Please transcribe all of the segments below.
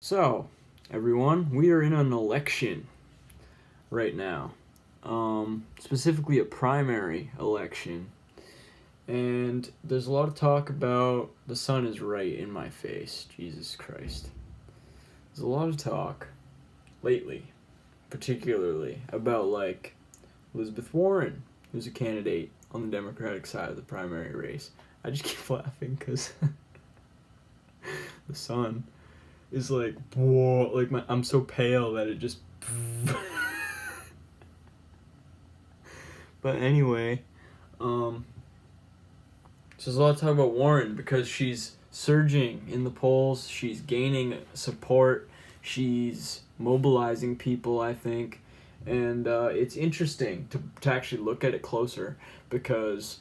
So, everyone, we are in an election right now. Specifically a primary election. And there's a lot of talk about the sun is right in my face. Jesus Christ. There's a lot of talk lately, particularly about like Elizabeth Warren, who's a candidate on the Democratic side of the primary race. I just keep laughing because the sun is like, whoa, like I'm so pale that it just. But anyway, so there's a lot of talk about Warren because she's surging in the polls. She's gaining support. She's mobilizing people, I think. And it's interesting to actually look at it closer because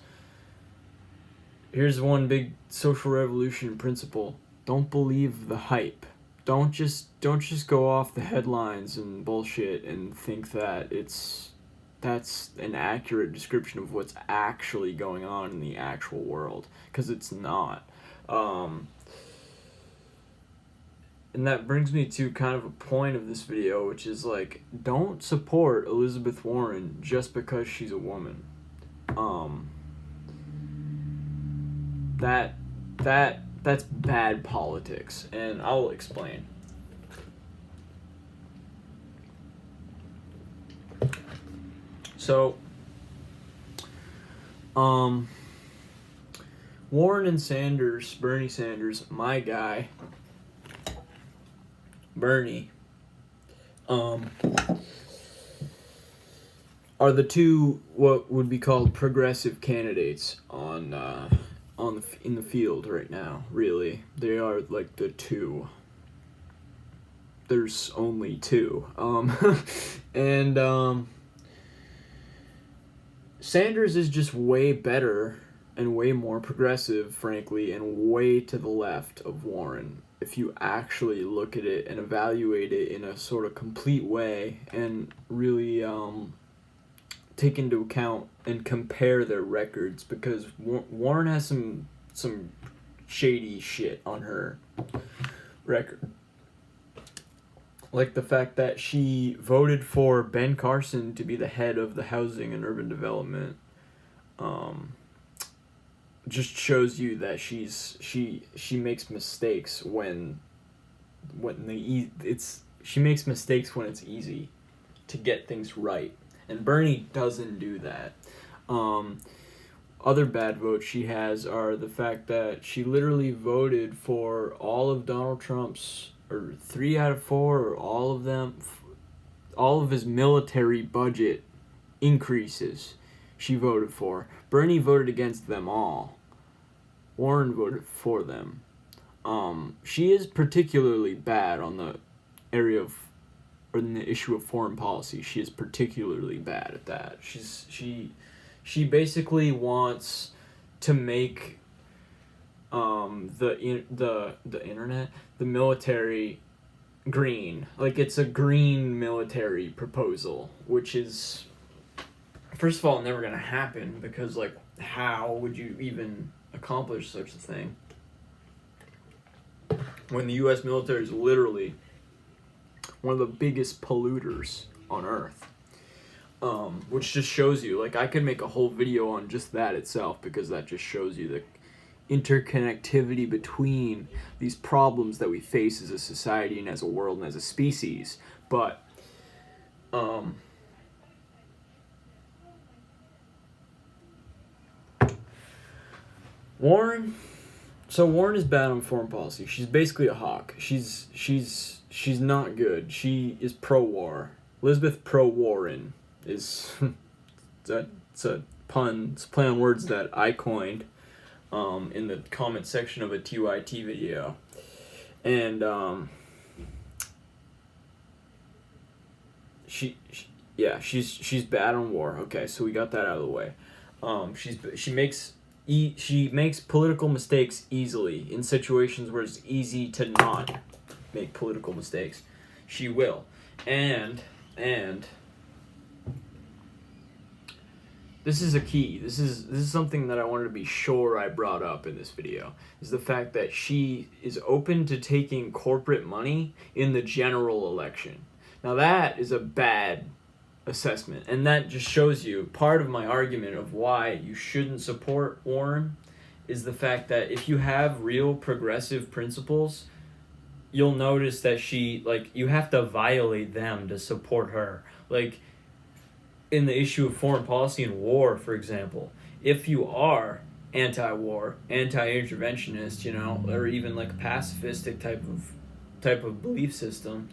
here's one big social revolution principle. Don't believe the hype. Don't just go off the headlines and bullshit and think that that's an accurate description of what's actually going on in the actual world, because it's not. And that brings me to kind of a point of this video, which is like, don't support Elizabeth Warren just because she's a woman. That's bad politics, and I'll explain. So, Warren and Sanders, Bernie Sanders, my guy, Bernie, are the two what would be called progressive candidates in the field right now. Really, they are like the two. There's only two, and Sanders is just way better and way more progressive, frankly, and way to the left of Warren. If you actually look at it and evaluate it in a sort of complete way and really take into account and compare their records, because Warren has some shady shit on her record. Like the fact that she voted for Ben Carson to be the head of the Housing and Urban Development, just shows you that she makes mistakes she makes mistakes when it's easy to get things right, and Bernie doesn't do that. Other bad votes she has are the fact that she literally voted for all of Donald Trump's, or 3 out of 4, or all of them, all of his military budget increases she voted for. Bernie voted against them all. Warren voted for them. She is particularly bad on the area of, or in the issue of foreign policy. She is particularly bad at that. She basically wants to make the internet, the military, green. Like, it's a green military proposal, which is, first of all, never gonna happen, because like, how would you even accomplish such a thing when the U.S. military is literally one of the biggest polluters on Earth? Which just shows you, like, I could make a whole video on just that itself, because that just shows you the interconnectivity between these problems that we face as a society and as a world and as a species. But Warren is bad on foreign policy. She's basically a hawk. She's not good. She is pro-war. Elizabeth pro-Warren is it's a pun. It's a play on words that I coined in the comment section of a TYT video. And she's bad on war. Okay, so we got that out of the way. She makes political mistakes easily in situations where it's easy to not make political mistakes. She will. And this is a key. This is something that I wanted to be sure I brought up in this video, is the fact that she is open to taking corporate money in the general election. Now that is a bad assessment, and that just shows you part of my argument of why you shouldn't support Warren is the fact that if you have real progressive principles, you'll notice that you have to violate them to support her. Like, in the issue of foreign policy and war, for example, if you are anti-war, anti-interventionist, or even like a pacifistic type of belief system,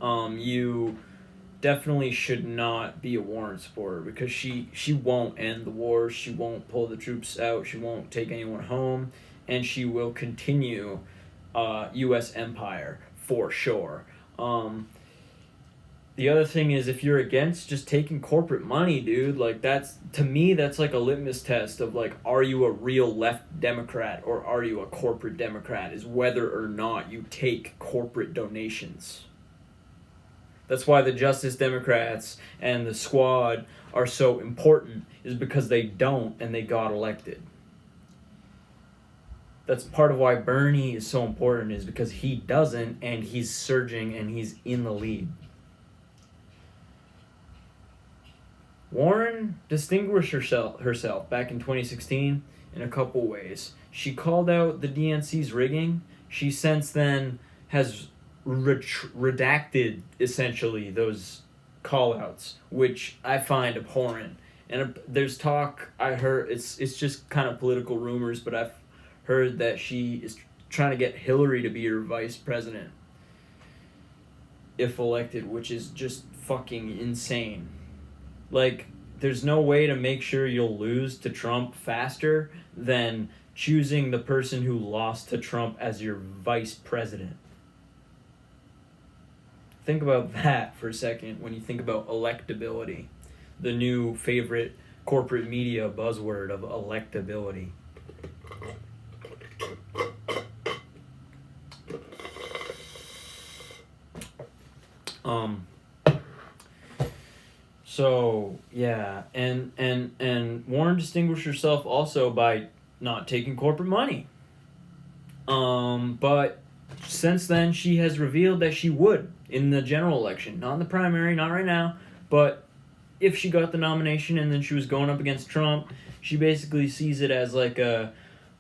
you definitely should not be a Warren supporter, because she won't end the war, she won't pull the troops out, she won't take anyone home, and she will continue U.S. empire for sure. The other thing is, if you're against just taking corporate money, dude, like that's like a litmus test of like, are you a real left Democrat or are you a corporate Democrat, is whether or not you take corporate donations. That's why the Justice Democrats and the Squad are so important, is because they don't and they got elected. That's part of why Bernie is so important, is because he doesn't and he's surging and he's in the lead. Warren distinguished herself back in 2016 in a couple ways. She called out the DNC's rigging. She since then has redacted essentially those call-outs, which I find abhorrent. And there's talk, I heard, it's just kind of political rumors, but I've heard that she is trying to get Hillary to be her vice president if elected, which is just fucking insane. Like, there's no way to make sure you'll lose to Trump faster than choosing the person who lost to Trump as your vice president. Think about that for a second when you think about electability, the new favorite corporate media buzzword of electability. So yeah, and Warren distinguished herself also by not taking corporate money. But since then she has revealed that she would in the general election, not in the primary, not right now, but if she got the nomination and then she was going up against Trump, she basically sees it as like I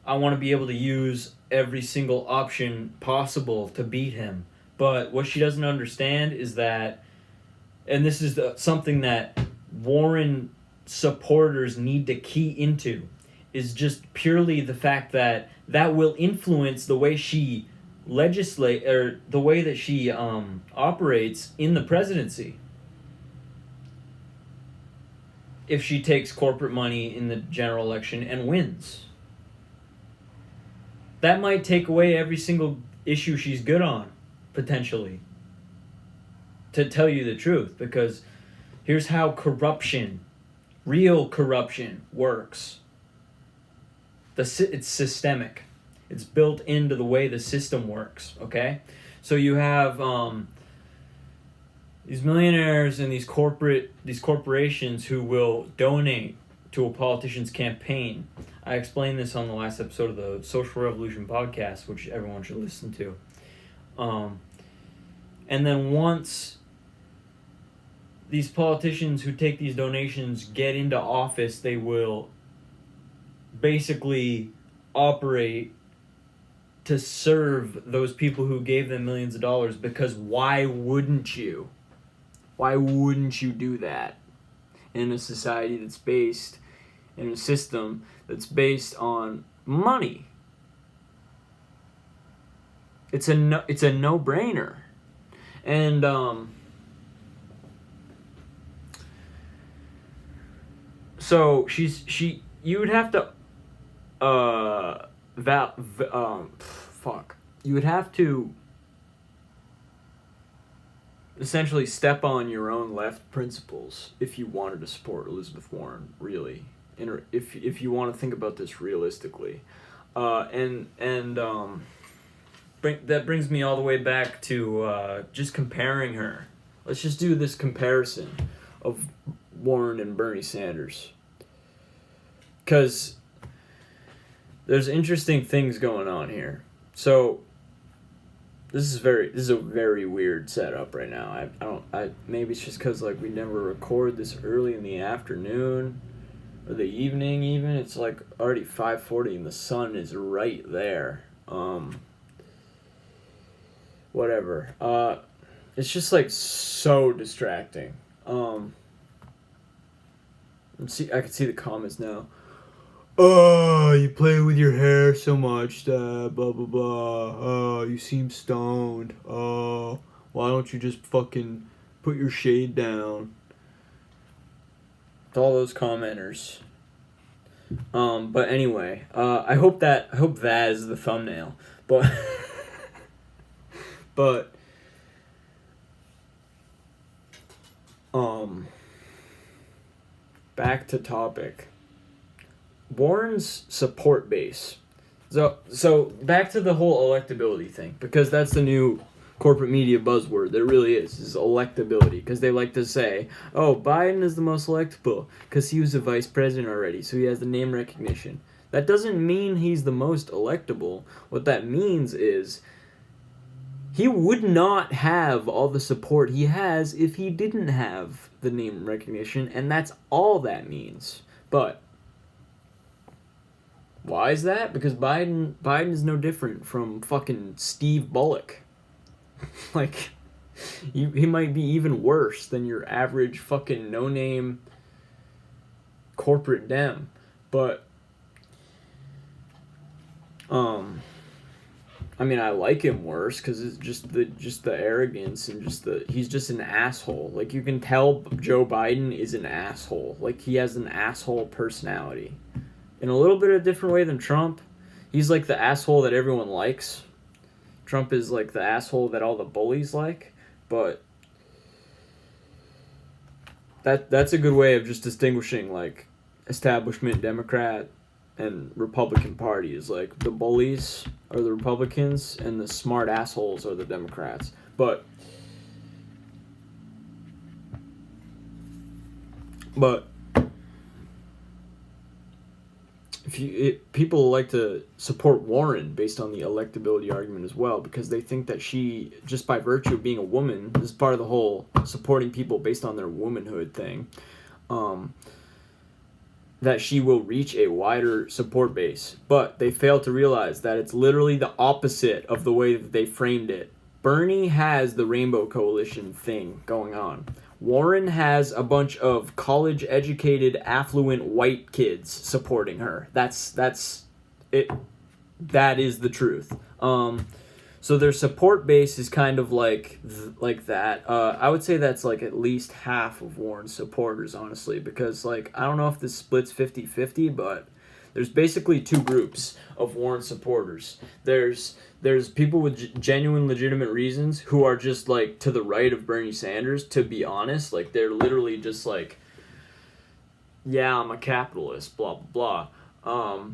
want to be able to use every single option possible to beat him. But what she doesn't understand is that, and this is something that Warren supporters need to key into, is just purely the fact that will influence the way she legislate, or the way that she operates in the presidency. If she takes corporate money in the general election and wins, that might take away every single issue she's good on, potentially. To tell you the truth, because here's how corruption, real corruption, works. It's systemic. It's built into the way the system works, okay? So you have these millionaires and these corporations who will donate to a politician's campaign. I explained this on the last episode of the Social Revolution podcast, which everyone should listen to. And then once these politicians who take these donations get into office, they will basically operate to serve those people who gave them millions of dollars, because why wouldn't you? Why wouldn't you do that in a society that's based, in a system that's based on money? It's a no-brainer. And so you would have to you would have to essentially step on your own left principles if you wanted to support Elizabeth Warren, really, and if you want to think about this realistically, that brings me all the way back to just comparing her. Let's just do this comparison of Warren and Bernie Sanders. because there's interesting things going on here. So this is a very weird setup right now. I maybe it's just because like we never record this early in the afternoon or the evening even. It's like already 5:40 and the sun is right there. Whatever. It's just like so distracting. I can see the comments now. Oh, you play with your hair so much, blah blah blah. Oh, you seem stoned. Oh, why don't you just fucking put your shade down? To all those commenters. But anyway, I hope that is the thumbnail. But but back to topic. Warren's support base. So back to the whole electability thing, because that's the new corporate media buzzword. There really is electability, because they like to say, oh, Biden is the most electable because he was a vice president already, so he has the name recognition. That doesn't mean he's the most electable. What that means is he would not have all the support he has if he didn't have the name recognition, and that's all that means. But why is that? Because Biden is no different from fucking Steve Bullock. Like, he might be even worse than your average fucking no-name corporate dem. But, I mean, I like him worse because it's just the arrogance and he's just an asshole. Like, you can tell Joe Biden is an asshole. Like, he has an asshole personality. In a little bit of a different way than Trump. He's like the asshole that everyone likes. Trump is like the asshole that all the bullies like. But that's a good way of just distinguishing like establishment Democrat and Republican Party is like the bullies are the Republicans and the smart assholes are the Democrats. But people like to support Warren based on the electability argument as well, because they think that she, just by virtue of being a woman, this is part of the whole supporting people based on their womanhood thing, that she will reach a wider support base. But they fail to realize that it's literally the opposite of the way that they framed it. Bernie has the Rainbow Coalition thing going on. Warren has a bunch of college-educated, affluent white kids supporting her. That's it. That is the truth. So their support base is kind of like that. I would say that's like at least half of Warren's supporters, honestly, because like I don't know if this splits 50-50, but there's basically two groups of Warren supporters. There's people with genuine, legitimate reasons who are just like to the right of Bernie Sanders, to be honest. Like they're literally just like, yeah, I'm a capitalist, blah, blah, blah.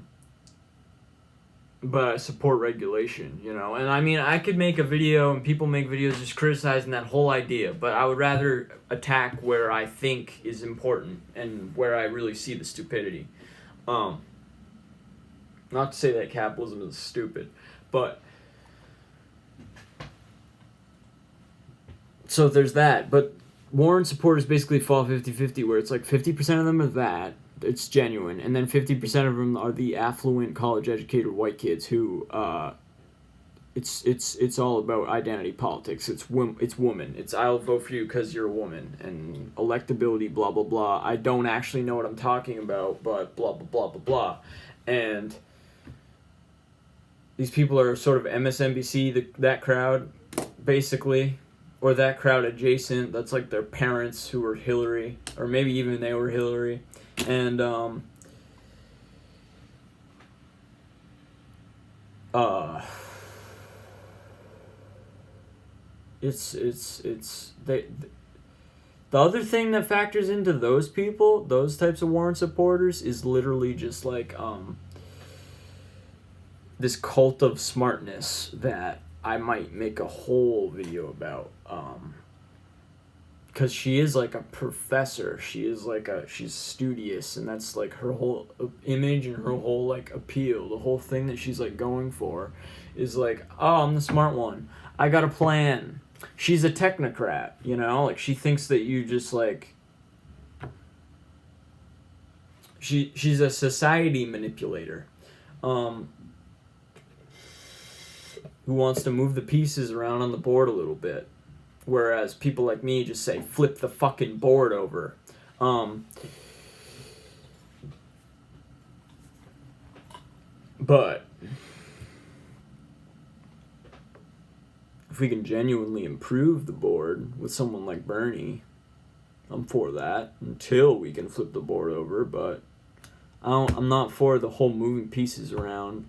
But I support regulation, you know? And I mean, I could make a video and people make videos just criticizing that whole idea, but I would rather attack where I think is important and where I really see the stupidity. Not to say that capitalism is stupid, but so there's that. But Warren supporters basically fall 50-50, where it's like 50% of them are that, it's genuine, and then 50% of them are the affluent, college-educated white kids who, it's all about identity politics. It's woman. It's I'll vote for you because you're a woman, and electability, blah, blah, blah. I don't actually know what I'm talking about, but blah, blah, blah, blah, blah. And these people are sort of MSNBC, that crowd, basically, or that crowd adjacent. That's like their parents who were Hillary, or maybe even they were Hillary. And the other thing that factors into those people, those types of Warren supporters, is literally just like this cult of smartness that I might make a whole video about because she is like a professor. She's studious, and that's like her whole image and her whole like appeal. The whole thing that she's like going for is like, oh, I'm the smart one. I got a plan. She's a technocrat, you know? Like, she thinks that you just like, she's a society manipulator, who wants to move the pieces around on the board a little bit. Whereas people like me just say, flip the fucking board over. But if we can genuinely improve the board with someone like Bernie, I'm for that until we can flip the board over. But I'm not for the whole moving pieces around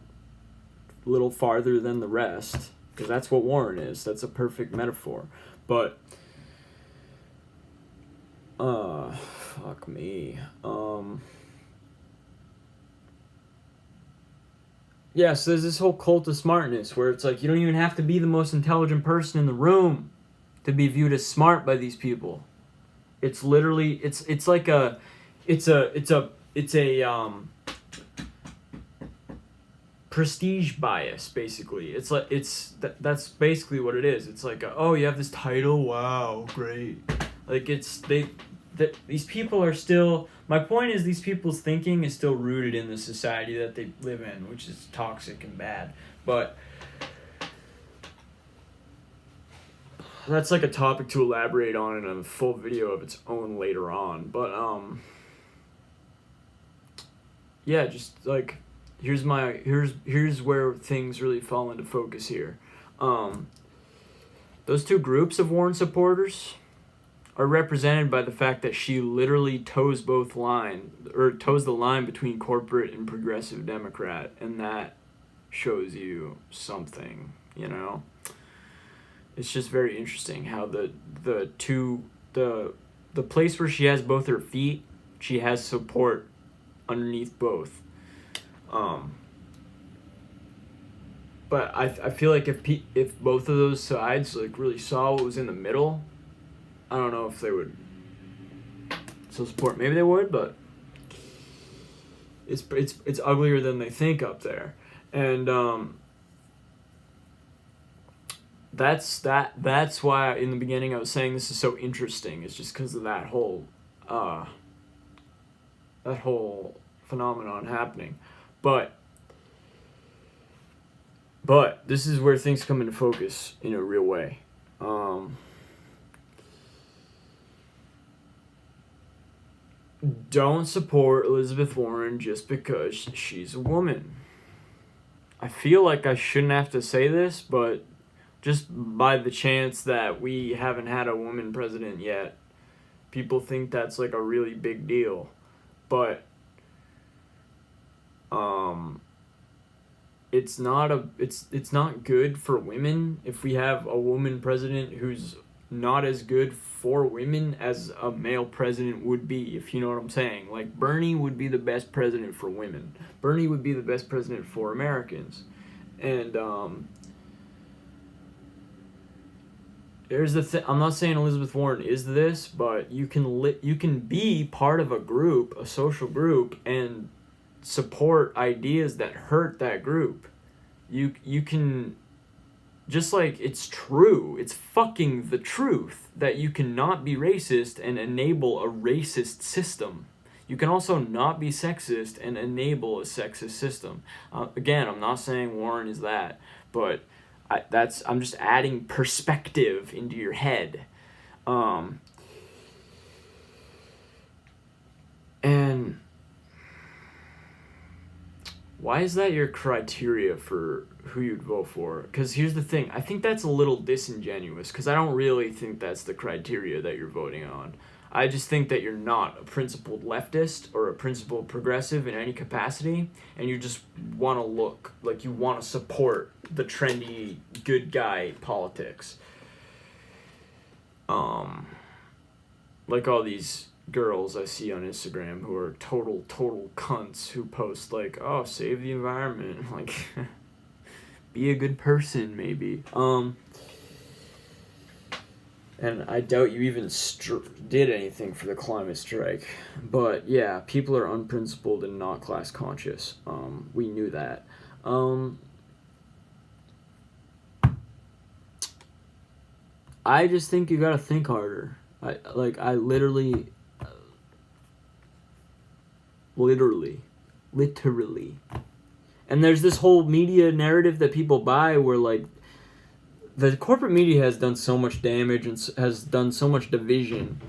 a little farther than the rest, because that's what Warren is. That's a perfect metaphor. But fuck me. Yeah, so there's this whole cult of smartness where it's like you don't even have to be the most intelligent person in the room to be viewed as smart by these people. It's literally it's like a prestige bias, basically. It's like that's basically what it is. It's like, oh, you have this title, wow, great. Like, these people are still, my point is, these people's thinking is still rooted in the society that they live in, which is toxic and bad. But that's like a topic to elaborate on in a full video of its own later on. But yeah, just like, here's where things really fall into focus here. Those two groups of Warren supporters are represented by the fact that she literally toes the line between corporate and progressive Democrat, and that shows you something, you know. It's just very interesting how the place where she has both her feet, she has support underneath both. But I feel like if both of those sides like really saw what was in the middle, I don't know if they would still support. Maybe they would, but it's uglier than they think up there, and that's why in the beginning I was saying this is so interesting. It's just because of that whole phenomenon happening, but this is where things come into focus in a real way. Don't support Elizabeth Warren just because she's a woman. I feel like I shouldn't have to say this, but just by the chance that we haven't had a woman president yet, people think that's like a really big deal. But it's not good for women if we have a woman president who's not as good for women as a male president would be, if you know what I'm saying. Like, Bernie would be the best president for women. Bernie would be the best president for Americans. And there's the I'm not saying Elizabeth Warren is this, but you can be part of a group, a social group, and support ideas that hurt that group. You can, just like, it's true, it's fucking the truth that you cannot be racist and enable a racist system. You can also not be sexist and enable a sexist system. Again, I'm not saying Warren is that, but I'm just adding perspective into your head. And why is that your criteria for who you'd vote for? Because here's the thing. I think that's a little disingenuous, because I don't really think that's the criteria that you're voting on. I just think that you're not a principled leftist or a principled progressive in any capacity, and you just want to look like you want to support the trendy good guy politics. Like all these girls I see on Instagram who are total cunts who post like, oh, save the environment, like be a good person maybe. And I doubt you even did anything for the climate strike. But yeah, people are unprincipled and not class conscious. We knew that. I just think you gotta think harder. I literally. And there's this whole media narrative that people buy where, like, the corporate media has done so much damage and has done so much division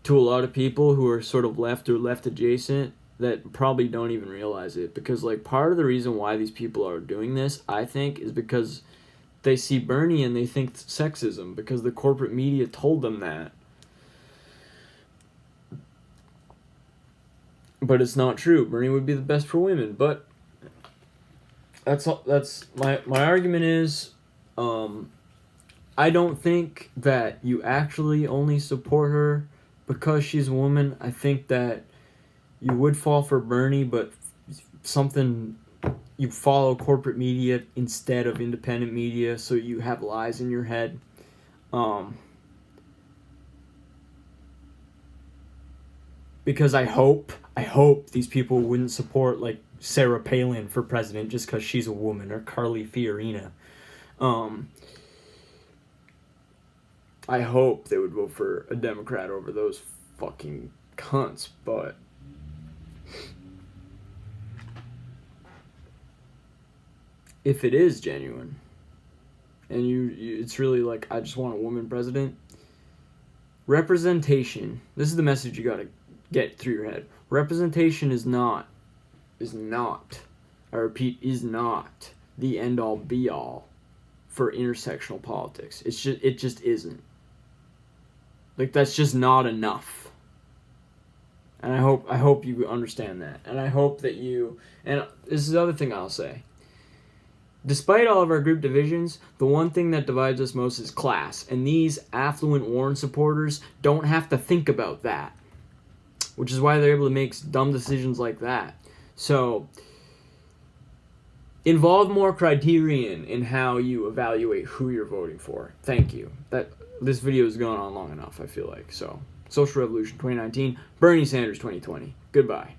to a lot of people who are sort of left or left adjacent that probably don't even realize it. Because, like, part of the reason why these people are doing this, I think, is because they see Bernie and they think it's sexism because the corporate media told them that. But it's not true. Bernie would be the best for women. But that's all. That's my argument is, I don't think that you actually only support her because she's a woman. I think that you would fall for Bernie, but you follow corporate media instead of independent media, so you have lies in your head. Because I hope these people wouldn't support, like, Sarah Palin for president just because she's a woman, or Carly Fiorina. I hope they would vote for a Democrat over those fucking cunts, but if it is genuine, and it's really like, I just want a woman president, representation, this is the message you gotta get through your head. Representation is not, I repeat, is not the end-all be-all for intersectional politics. It just isn't. Like, that's just not enough. And I hope you understand that. And I hope that and this is the other thing I'll say. Despite all of our group divisions, the one thing that divides us most is class. And these affluent Warren supporters don't have to think about that. Which is why they're able to make dumb decisions like that. So, involve more criterion in how you evaluate who you're voting for. Thank you. This video has gone on long enough, I feel like. So, Social Revolution 2019, Bernie Sanders 2020. Goodbye.